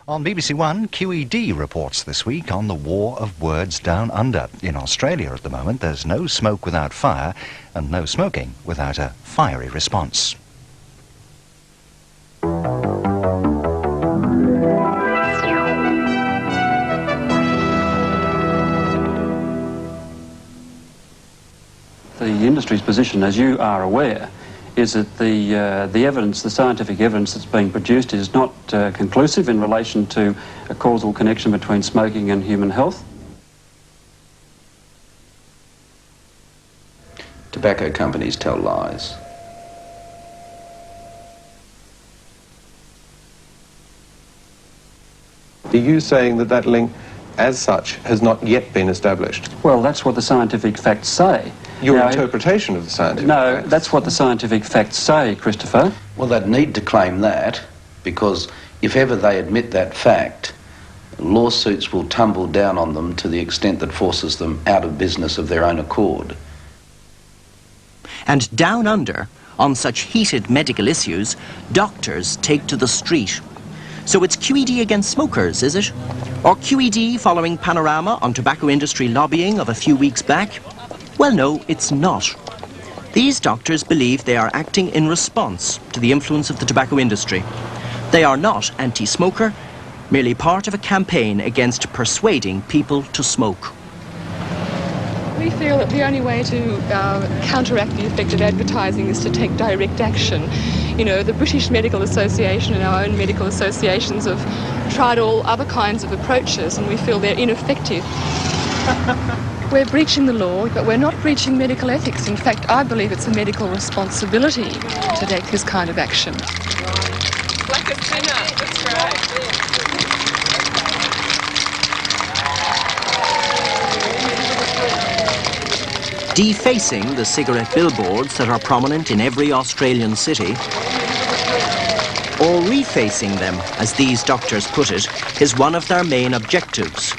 On BBC One, Q.E.D. reports this week on the war of words down under. In Australia at the moment, there's no smoke without fire and no smoking without a fiery response. The industry's position, as you are aware, is that the evidence, the scientific evidence that's being produced is not conclusive in relation to a causal connection between smoking and human health. Tobacco companies tell lies. Are you saying that that link, as such, has not yet been established? Well, that's what the scientific facts say. Your Now, interpretation of the scientific No, facts? that's what the scientific facts say, Christopher. Well, they'd need to claim that, because if ever they admit that fact, lawsuits will tumble down on them to the extent that forces them out of business of their own accord. And down under, on such heated medical issues, doctors take to the street. So it's Q.E.D. against smokers, is it? Or Q.E.D. following Panorama on tobacco industry lobbying of a few weeks back? Well, no, it's not. These doctors believe they are acting in response to the influence of the tobacco industry. They are not anti-smoker, merely part of a campaign against persuading people to smoke. We feel that the only way to counteract the effect of advertising is to take direct action. You know, the British Medical Association and our own medical associations have tried all other kinds of approaches, and we feel they're ineffective. We're breaching the law, but we're not breaching medical ethics. In fact, I believe it's a medical responsibility to take this kind of action. Like a sinner, that's right. Defacing the cigarette billboards that are prominent in every Australian city, or refacing them, as these doctors put it, is one of their main objectives.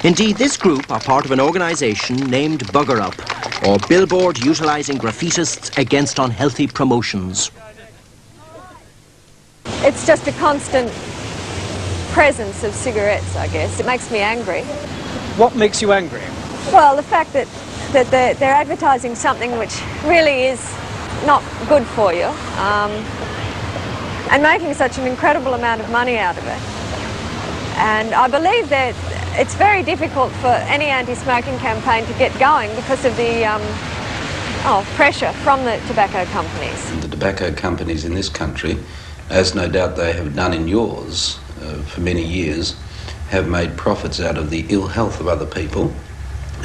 Indeed, this group are part of an organisation named BUGA UP, or Billboard Utilising Graffitists Against Unhealthy Promotions. It's just a constant presence of cigarettes, I guess. It makes me angry. What makes you angry? Well, the fact that they're advertising something which really is not good for you, and making such an incredible amount of money out of it. And I believe that it's very difficult for any anti-smoking campaign to get going because of the pressure from the tobacco companies. The tobacco companies in this country, as no doubt they have done in yours for many years, have made profits out of the ill health of other people,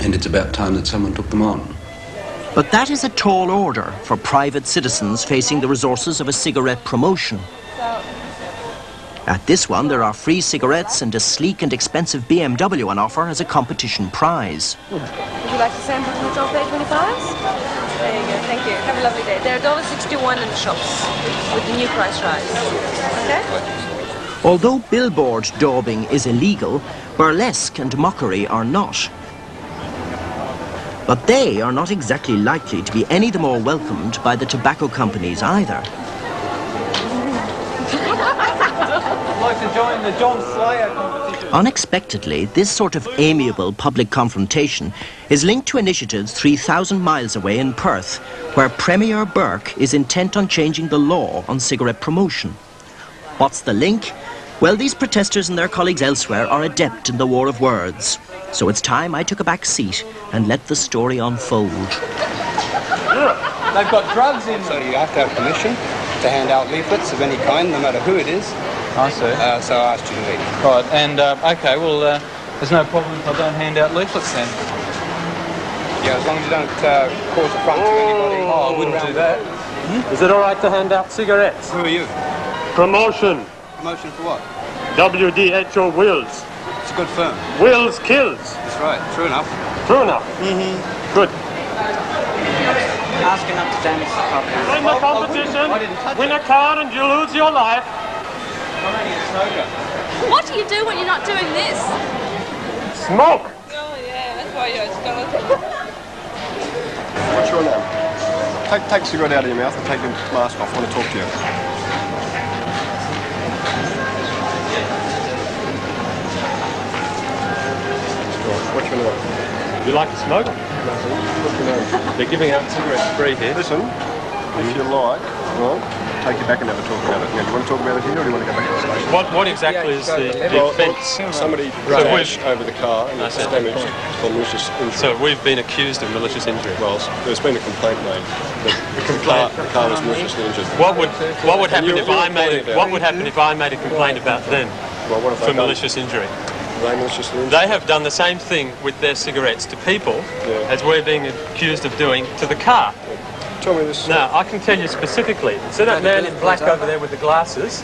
and it's about time that someone took them on. But that is a tall order for private citizens facing the resources of a cigarette promotion. At this one, there are free cigarettes and a sleek and expensive BMW on offer as a competition prize. Would you like to sample from the top there, 25s? There you go, thank you. Have a lovely day. They're $1.61 in the shops with the new price rise. Okay? Although billboard daubing is illegal, burlesque and mockery are not. But they are not exactly likely to be any the more welcomed by the tobacco companies either. I'd like to join the John Slayer competition. Unexpectedly, this sort of amiable public confrontation is linked to initiatives 3,000 miles away in Perth, where Premier Burke is intent on changing the law on cigarette promotion. What's the link? Well, these protesters and their colleagues elsewhere are adept in the war of words. So it's time I took a back seat and let the story unfold. They've got drugs in. So you have to have permission to hand out leaflets of any kind, no matter who it is. I see. So I asked you to leave. Right, and okay, well, there's no problem if I don't hand out leaflets then. Yeah, as long as you don't cause affront to anybody. Oh, I wouldn't do that. Is it all right to hand out cigarettes? Who are you? Promotion. Promotion for what? WDHO Wills. It's a good firm. Wills kills. That's right, true enough. True enough. Good. Asking up to damage the property. Win the competition, win a car and you lose your life. What do you do when you're not doing this? Smoke. Oh yeah, that's why you're a skeleton. What's your name? Take the cigarette out of your mouth and take your mask off. I want to talk to you. Would you like to smoke? What's your name? They're giving out cigarettes free here. Listen, if you like, well, take you back and have a talk about it. Now, do you want to talk about it here, or do you want to go back to the station? What exactly is the offence? Somebody crashed over the car and it's damaged for malicious injury. So we've been accused of malicious injury. Well, there's been a complaint made that the car was maliciously injured. What would happen if I made a complaint about them for malicious injury? They maliciously injured? They have done the same thing with their cigarettes to people as we're being accused of doing to the car. Tell me this. Now, I can tell you specifically. So that man in black over there with the glasses,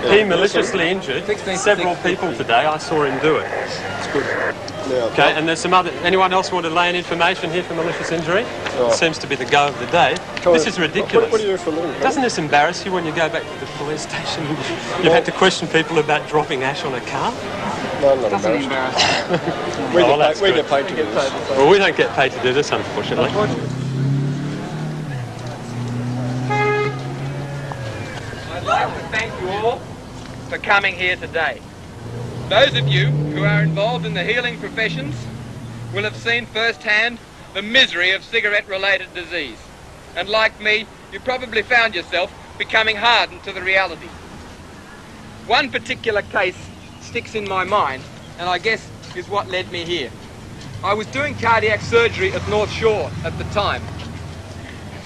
he maliciously injured several people today. I saw him do it. It's good. Now, okay, and there's some other... Anyone else want to lay in information here for malicious injury? Seems to be the go of the day. This is ridiculous. What do you do for a living? Doesn't this embarrass you when you go back to the police station? You've had to question people about dropping ash on a car? No, I'm not embarrassed. We get paid to do this. Well, we don't get paid to do this, unfortunately. I'd like to thank you all for coming here today. Those of you who are involved in the healing professions will have seen firsthand the misery of cigarette-related disease. And like me, you probably found yourself becoming hardened to the reality. One particular case sticks in my mind, and I guess is what led me here. I was doing cardiac surgery at North Shore at the time.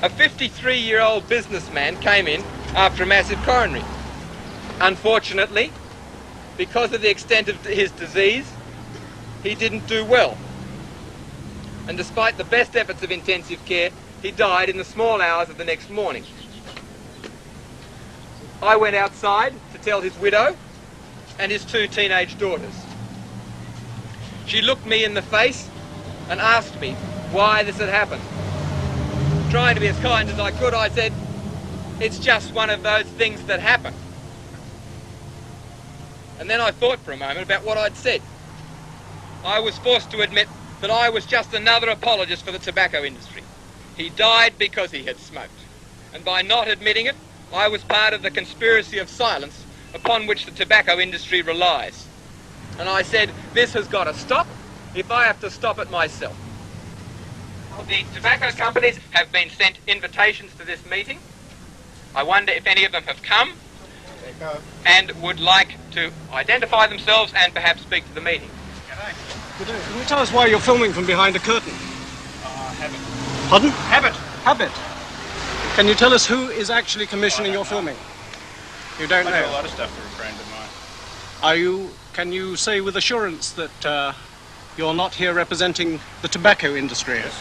A 53-year-old businessman came in after a massive coronary. Unfortunately, because of the extent of his disease, he didn't do well. And despite the best efforts of intensive care, he died in the small hours of the next morning. I went outside to tell his widow and his 2 teenage daughters. She looked me in the face and asked me why this had happened. Trying to be as kind as I could, I said, "It's just one of those things that happen." And then I thought for a moment about what I'd said. I was forced to admit that I was just another apologist for the tobacco industry. He died because he had smoked. And by not admitting it, I was part of the conspiracy of silence upon which the tobacco industry relies. And I said, this has got to stop if I have to stop it myself. The tobacco companies have been sent invitations to this meeting. I wonder if any of them have come and would like to identify themselves and perhaps speak to the meeting. Good day. Can you tell us why you're filming from behind a curtain? Habit. Pardon? Habit. Habit. Can you tell us who is actually commissioning your filming? You don't know? I do a lot of stuff for a friend of mine. Can you say with assurance that you're not here representing the tobacco industry? Yes.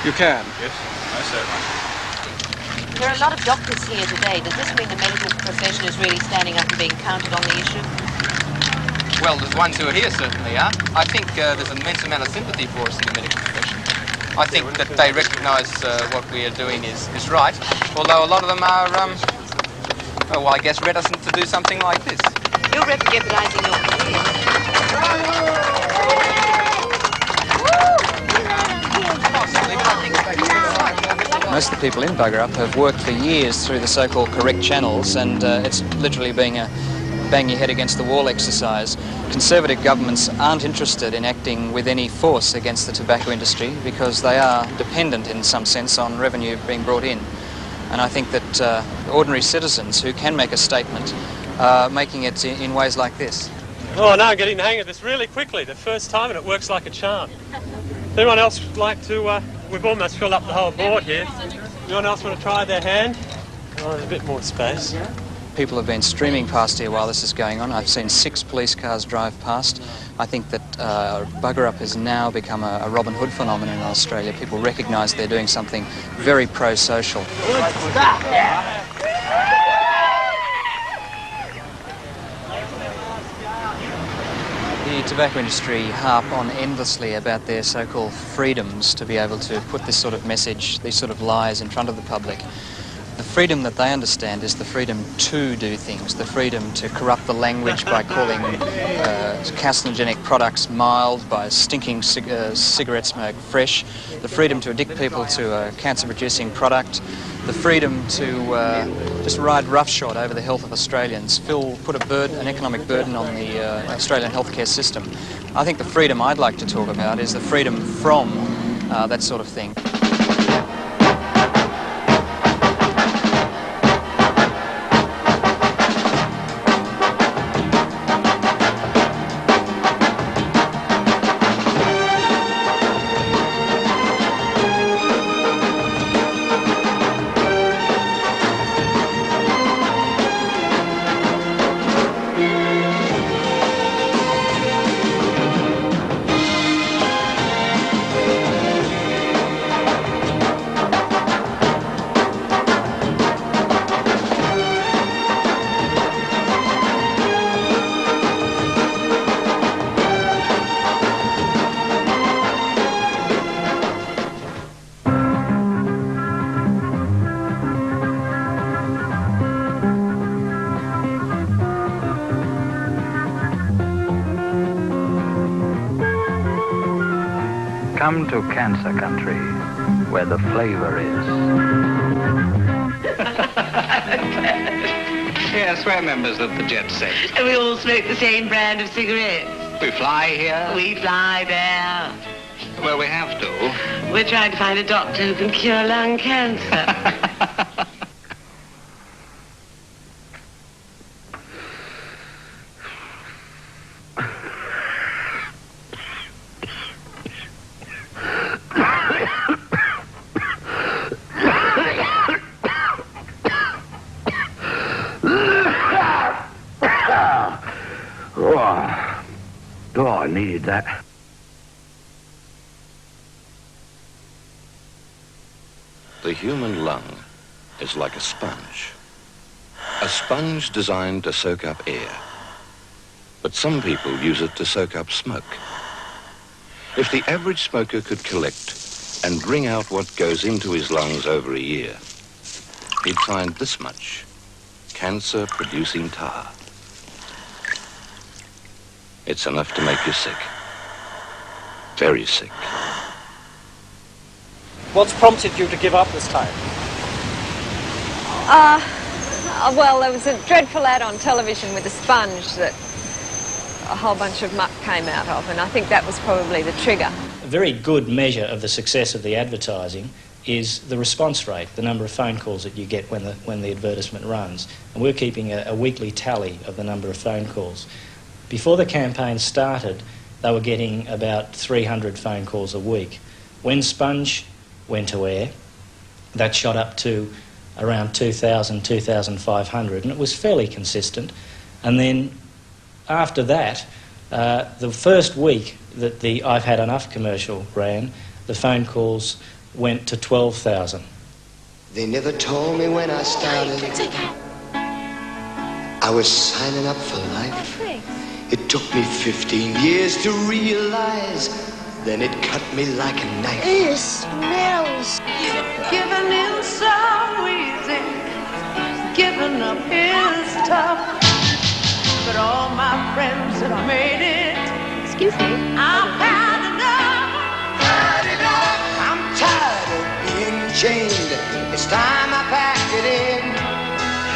You can? Yes, I certainly. There are a lot of doctors here today. Does this mean the medical profession is really standing up and being counted on the issue? Well, there's ones who are here certainly are. I think there's an immense amount of sympathy for us in the medical profession. I think that they recognise what we are doing is right, although a lot of them are, well, I guess, reticent to do something like this. You're jeopardising your career. Most of the people in BUGA UP have worked for years through the so-called correct channels, and it's literally being a bang your head against the wall exercise. Conservative governments aren't interested in acting with any force against the tobacco industry because they are dependent in some sense on revenue being brought in. And I think that ordinary citizens who can make a statement are making it in ways like this. Oh, no, I'm getting the hang of this really quickly. The first time, and it works like a charm. Anyone else like to... we've almost filled up the whole board here. Anyone else want to try their hand? Oh, there's a bit more space. People have been streaming past here while this is going on. I've seen 6 police cars drive past. I think that BUGA UP has now become a Robin Hood phenomenon in Australia. People recognise they're doing something very pro-social. The tobacco industry harp on endlessly about their so-called freedoms to be able to put this sort of message, these sort of lies in front of the public. The freedom that they understand is the freedom to do things, the freedom to corrupt the language by calling carcinogenic products mild, by stinking cigarette smoke fresh, the freedom to addict people to a cancer-producing product, the freedom to just ride roughshod over the health of Australians, put an economic burden on the Australian healthcare system. I think the freedom I'd like to talk about is the freedom from that sort of thing. Come to cancer country, where the flavor is. Yes, we're members of the jet set. And we all smoke the same brand of cigarettes. We fly here. We fly there. Well, we have to. We're trying to find a doctor who can cure lung cancer. Oh, I needed that. The human lung is like a sponge. A sponge designed to soak up air. But some people use it to soak up smoke. If the average smoker could collect and wring out what goes into his lungs over a year, he'd find this much cancer-producing tar. It's enough to make you sick. Very sick. What's prompted you to give up this time? Well, there was a dreadful ad on television with a sponge that a whole bunch of muck came out of, and I think that was probably the trigger. A very good measure of the success of the advertising is the response rate, the number of phone calls that you get when the advertisement runs. And we're keeping a weekly tally of the number of phone calls. Before the campaign started, they were getting about 300 phone calls a week. When Sponge went to air, that shot up to around 2,000, 2,500, and it was fairly consistent. And then after that, the first week that the I've Had Enough commercial ran, the phone calls went to 12,000. They never told me when I started I was signing up for life. It took me 15 years to realize, then it cut me like a knife. It smells. Giving in so easy. Giving up is tough. But all my friends have made it. Excuse me. I've had enough. Had enough. I'm tired of being chained. It's time I packed it in.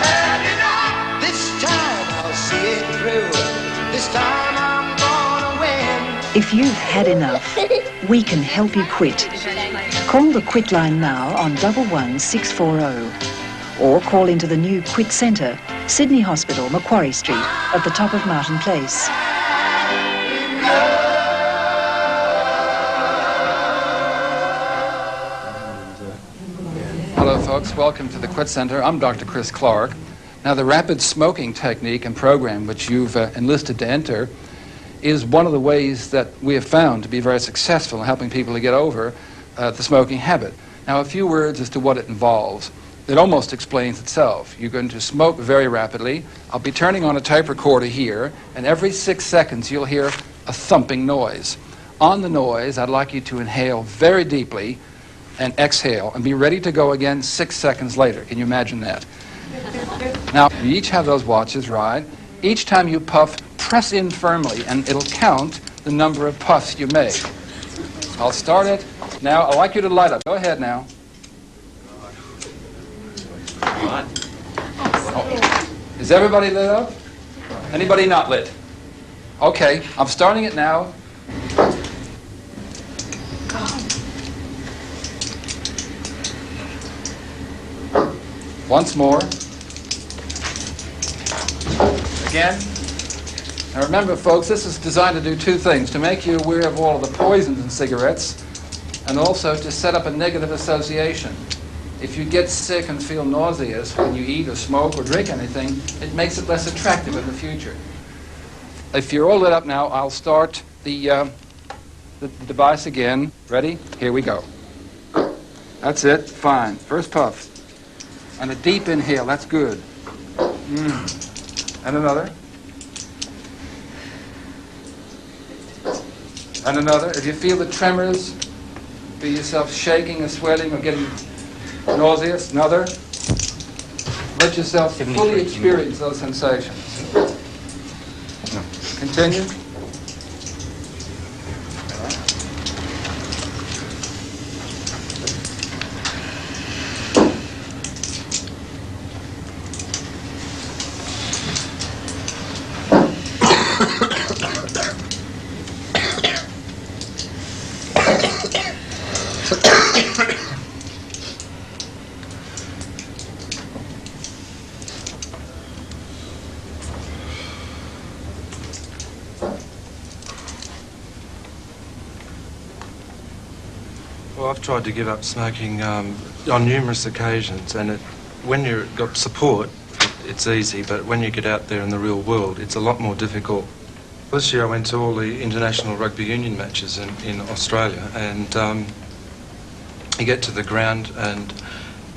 Had enough. This time I'll see it through. This time I'm gonna win. If you've had enough, we can help you quit. Call the Quit line now on 11640 or call into the new Quit Centre, Sydney Hospital, Macquarie Street, at the top of Martin Place. Hello folks, welcome to the Quit Centre. I'm Dr. Chris Clark. Now the rapid smoking technique and program which you've enlisted to enter is one of the ways that we have found to be very successful in helping people to get over the smoking habit. Now a few words as to what it involves. It almost explains itself. You're going to smoke very rapidly. I'll be turning on a tape recorder here, and every 6 seconds you'll hear a thumping noise. On the noise, I'd like you to inhale very deeply and exhale and be ready to go again 6 seconds later. Can you imagine that? Now, you each have those watches, right? Each time you puff, press in firmly, and it'll count the number of puffs you make. I'll start it. Now, I'd like you to light up. Go ahead now. Is everybody lit up? Anybody not lit? Okay, I'm starting it now. Once more. Again. Now remember, folks, this is designed to do two things: to make you aware of all of the poisons in cigarettes, and also to set up a negative association. If you get sick and feel nauseous when you eat or smoke or drink anything, it makes it less attractive in the future. If you're all lit up now, I'll start the device again. Ready? Here we go. That's it. Fine. First puff. And a deep inhale. That's good. And another. And another. If you feel the tremors, feel yourself shaking or swelling or getting nauseous, another. Let yourself fully experience those sensations. Continue. Well, I've tried to give up smoking on numerous occasions, and when you've got support, it's easy, but when you get out there in the real world, it's a lot more difficult. This year I went to all the international rugby union matches in Australia, and you get to the ground, and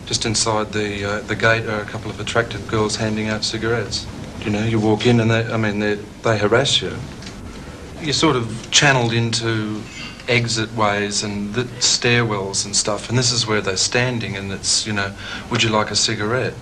just inside the gate are a couple of attractive girls handing out cigarettes. You know, you walk in and they harass you. You're sort of channeled into exit ways and the stairwells and stuff, and this is where they're standing, and it's, you know, would you like a cigarette?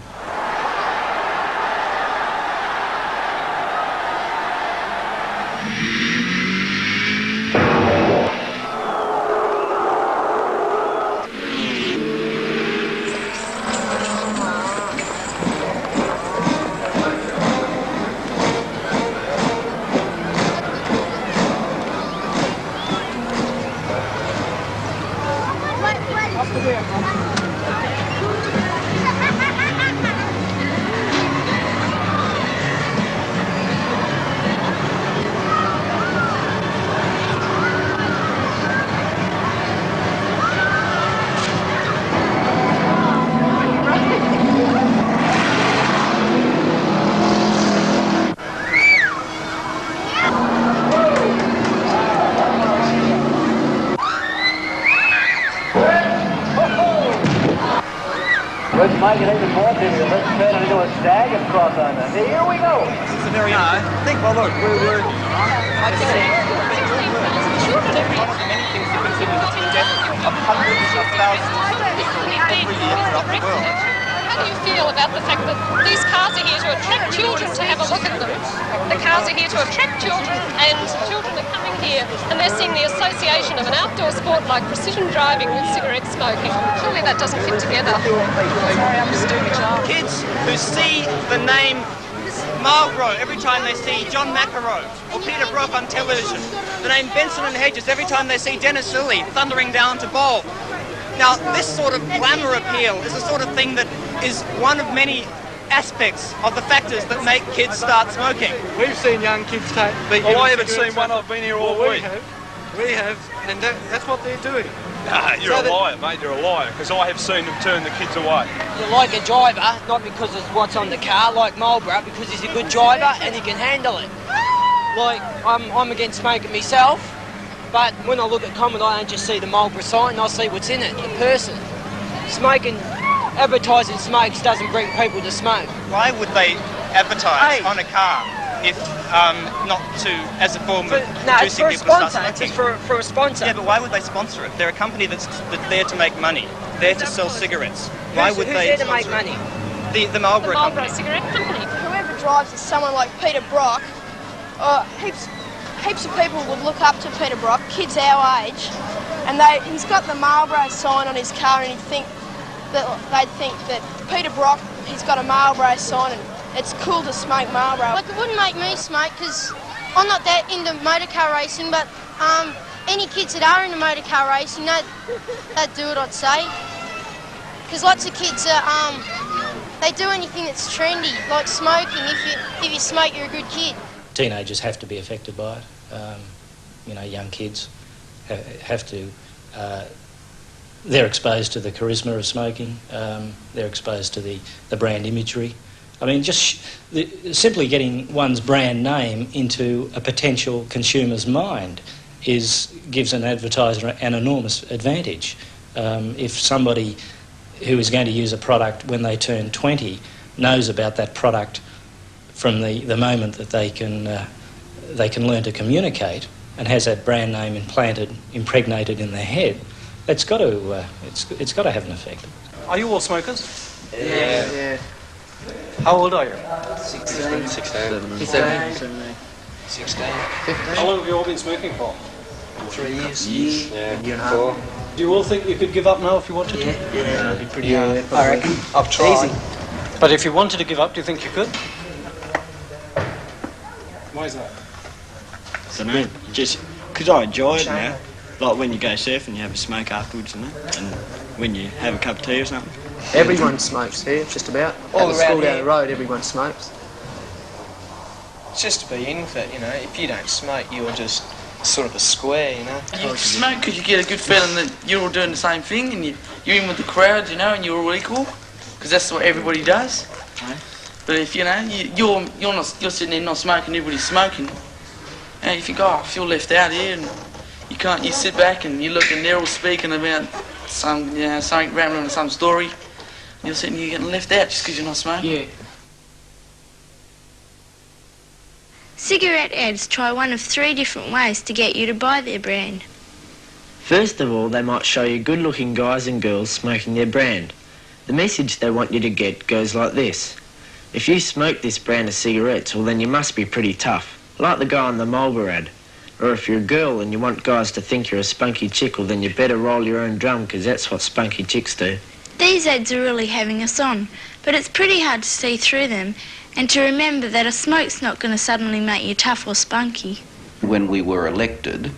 Let's make it even more difficult. Let's turn it into a staggered crossover. Here we go. It's a very interesting. Well, look, we're children every many things that continue to death of hundreds of thousands of people every year throughout the world. How do you feel about the fact that these cars are here to attract children to have a look at them? The cars are here to attract children, and children are coming here and they're seeing the association of an outdoor sport like precision driving with cigarette smoking. Surely that doesn't fit together. Sorry, I'm just doing a job. Kids who see the name Marlborough every time they see John McEnroe or Peter Brook on television, the name Benson and Hedges every time they see Dennis Lilly thundering down to bowl. Now, this sort of glamour appeal is the sort of thing that is one of many aspects of the factors that make kids start smoking. We've seen young kids take... Well, I haven't seen one. I've been here all week. We have, and that's what they're doing. Nah, you're a liar, mate, you're a liar, because I have seen them turn the kids away. You like a driver, not because it's what's on the car, like Marlborough, because he's a good driver and he can handle it. Like, I'm against smoking myself, but when I look at Commodore, I don't just see the Marlborough sign, I see what's in it, the person. Smoking, advertising smokes doesn't bring people to smoke. Why would they advertise on a car if not to, as a form of inducing people to start smoking? It's for a sponsor. Yeah, but why would they sponsor it? They're a company that's there to make money, there to sell cigarettes. Why would they? Who's there to make money? The Marlborough company. Cigarette company. Whoever drives is someone like Peter Brock. Heaps of people would look up to Peter Brock, kids our age, and he's got the Marlborough sign on his car, and they'd think that Peter Brock, he's got a Marlborough sign, and it's cool to smoke Marlboro. Like, it wouldn't make me smoke because I'm not that into motor car racing, but any kids that are into motor car racing, they'd do it, I'd say. Because lots of kids they do anything that's trendy, like smoking. If you smoke, you're a good kid. Teenagers have to be affected by it. You know, young kids have to. They're exposed to the charisma of smoking. They're exposed to the brand imagery. I mean, just simply getting one's brand name into a potential consumer's mind gives an advertiser an enormous advantage. If somebody who is going to use a product when they turn 20 knows about that product from the moment that they can learn to communicate and has that brand name impregnated in their head, it's got to have an effect. Are you all smokers? Yeah. How old are you? 16. 17. 16. How long have you all been smoking for? 3 years. Yeah. Year and a half. Do you all think you could give up now if you wanted to? Yeah, it'd be pretty hard. I reckon. I've tried. Easy. But if you wanted to give up, do you think you could? Why is that? I don't know, just because I enjoy it now. Like when you go surfing, you have a smoke afterwards, and when you have a cup of tea or something. Everyone smokes here, just about. All around school down the road, everyone smokes. It's just to be in with it, you know. If you don't smoke, you're just sort of a square, you know. You smoke because you get a good feeling that you're all doing the same thing, and you're in with the crowd, you know, and you're all equal, because that's what everybody does. Right. But if you know you're sitting there not smoking, everybody's smoking, and you think, oh, I feel left out here, and you can't. You sit back and you look, and they're all speaking about something rambling on some story. You're sitting here getting left out just because you're not smoking. Yeah. Cigarette ads try one of 3 different ways to get you to buy their brand. First of all, they might show you good-looking guys and girls smoking their brand. The message they want you to get goes like this. If you smoke this brand of cigarettes, well then you must be pretty tough, like the guy on the Marlboro ad. Or if you're a girl and you want guys to think you're a spunky chick, well then you better roll your own drum, because that's what spunky chicks do. These ads are really having us on, but it's pretty hard to see through them and to remember that a smoke's not going to suddenly make you tough or spunky. When we were elected,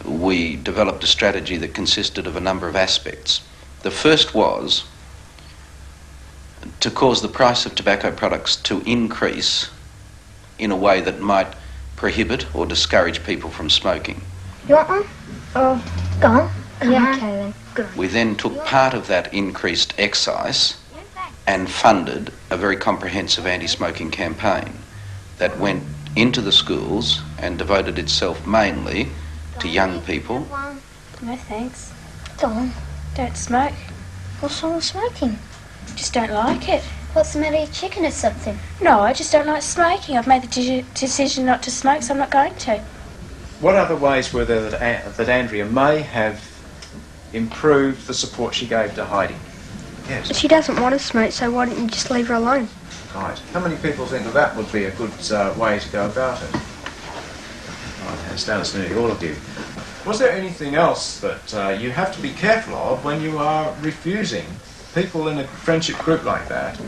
we developed a strategy that consisted of a number of aspects. The first was to cause the price of tobacco products to increase in a way that might prohibit or discourage people from smoking. You want one? Oh, go on. Yeah, okay then. Good. We then took part of that increased excise and funded a very comprehensive anti-smoking campaign that went into the schools and devoted itself mainly to young people. No thanks. Don, don't smoke. What's wrong with smoking? Just don't like it. What's the matter, you chicken or something? No, I just don't like smoking. I've made the decision not to smoke, so I'm not going to. What other ways were there that Andrea may have improved the support she gave to Heidi? Yes. She doesn't want to smoke, so why don't you just leave her alone? Right. How many people think that would be a good way to go about it? Right, hands down, it's nearly all of you. Was there anything else that you have to be careful of when you are refusing people in a friendship group like that?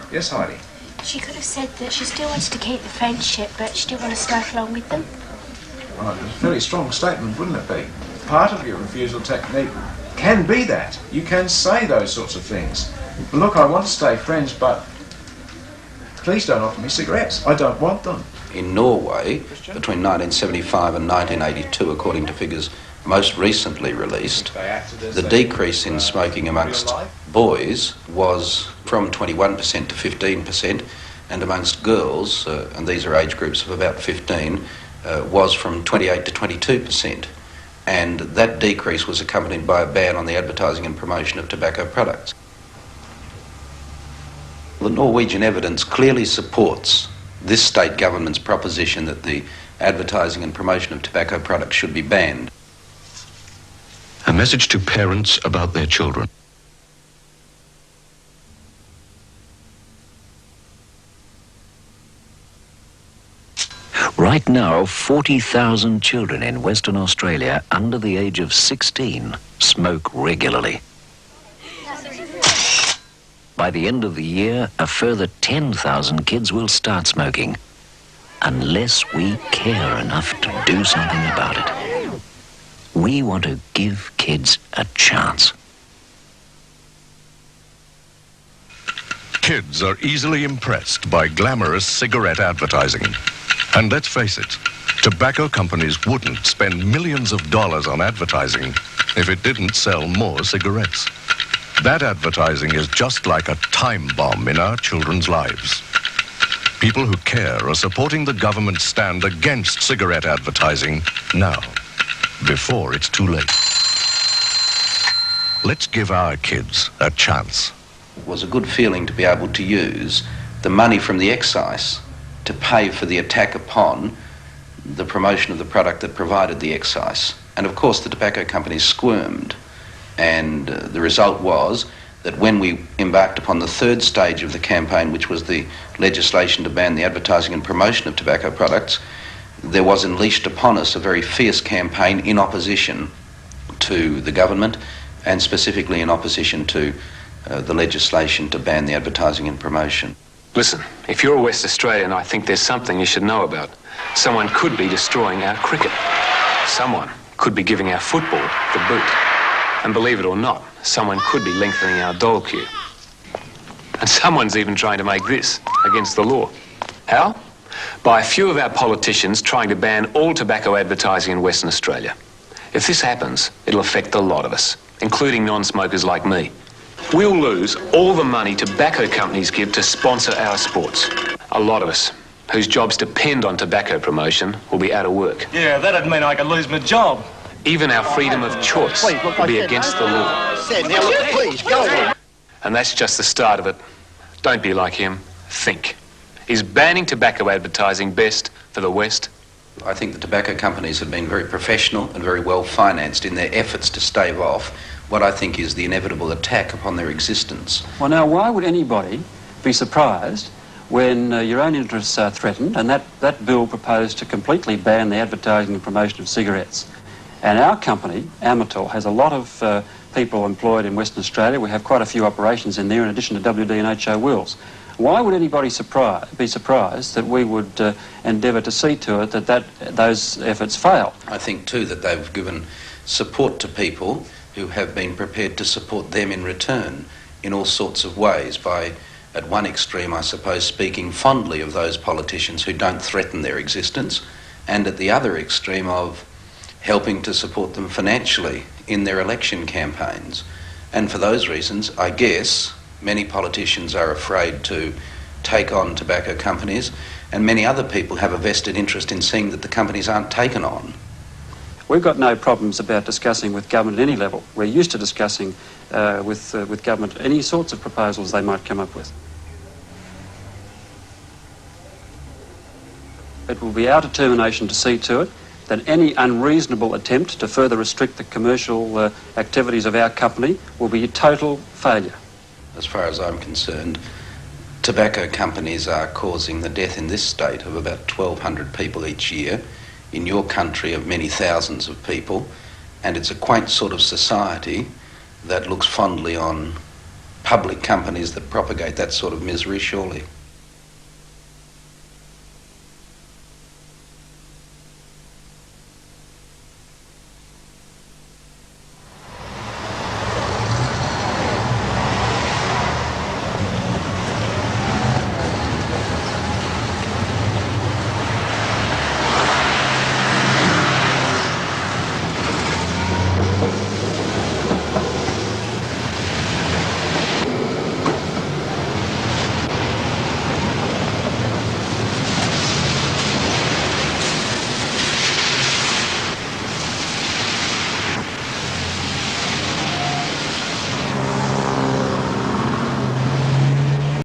Yes, Heidi? She could have said that she still wants to keep the friendship, but she didn't want to smoke along with them. Right, it's a very strong statement, wouldn't it be? Part of your refusal technique can be that. You can say those sorts of things. Look, I want to stay friends, but please don't offer me cigarettes. I don't want them. In Norway, between 1975 and 1982, according to figures most recently released, the decrease in smoking amongst boys was from 21% to 15%, and amongst girls, and these are age groups of about 15, was from 28 to 22%. And that decrease was accompanied by a ban on the advertising and promotion of tobacco products. The Norwegian evidence clearly supports this state government's proposition that the advertising and promotion of tobacco products should be banned. A message to parents about their children. Right now, 40,000 children in Western Australia under the age of 16 smoke regularly. By the end of the year, a further 10,000 kids will start smoking, unless we care enough to do something about it. We want to give kids a chance. Kids are easily impressed by glamorous cigarette advertising. And let's face it, tobacco companies wouldn't spend millions of dollars on advertising if it didn't sell more cigarettes. That advertising is just like a time bomb in our children's lives. People who care are supporting the government's stand against cigarette advertising now, before it's too late. Let's give our kids a chance. It was a good feeling to be able to use the money from the excise to pay for the attack upon the promotion of the product that provided the excise. And of course the tobacco companies squirmed, and the result was that when we embarked upon the third stage of the campaign, which was the legislation to ban the advertising and promotion of tobacco products, there was unleashed upon us a very fierce campaign in opposition to the government, and specifically in opposition to the legislation to ban the advertising and promotion. Listen, if you're a West Australian, I think there's something you should know about. Someone could be destroying our cricket. Someone could be giving our football the boot. And believe it or not, someone could be lengthening our dole queue. And someone's even trying to make this against the law. How? By a few of our politicians trying to ban all tobacco advertising in Western Australia. If this happens, it'll affect a lot of us, including non-smokers like me. We'll lose all the money tobacco companies give to sponsor our sports. A lot of us, whose jobs depend on tobacco promotion, will be out of work. Yeah, that'd mean I could lose my job. Even our freedom of choice will be against the law. Now look, please, go. And that's just the start of it. Don't be like him. Think. Is banning tobacco advertising best for the West? I think the tobacco companies have been very professional and very well financed in their efforts to stave off what I think is the inevitable attack upon their existence. Well, now, why would anybody be surprised when your own interests are threatened, and that bill proposed to completely ban the advertising and promotion of cigarettes? And our company, Amatil, has a lot of people employed in Western Australia. We have quite a few operations in there in addition to WD and HO Wills. Why would anybody be surprised that we would endeavour to see to it that those efforts fail? I think too that they've given support to people who have been prepared to support them in return in all sorts of ways by, at one extreme, I suppose, speaking fondly of those politicians who don't threaten their existence, and at the other extreme of helping to support them financially in their election campaigns. And for those reasons, I guess, many politicians are afraid to take on tobacco companies, and many other people have a vested interest in seeing that the companies aren't taken on. We've got no problems about discussing with government at any level. We're used to discussing with government any sorts of proposals they might come up with. It will be our determination to see to it that any unreasonable attempt to further restrict the commercial activities of our company will be a total failure. As far as I'm concerned, tobacco companies are causing the death in this state of about 1,200 people each year, in your country of many thousands of people, and it's a quaint sort of society that looks fondly on public companies that propagate that sort of misery, surely.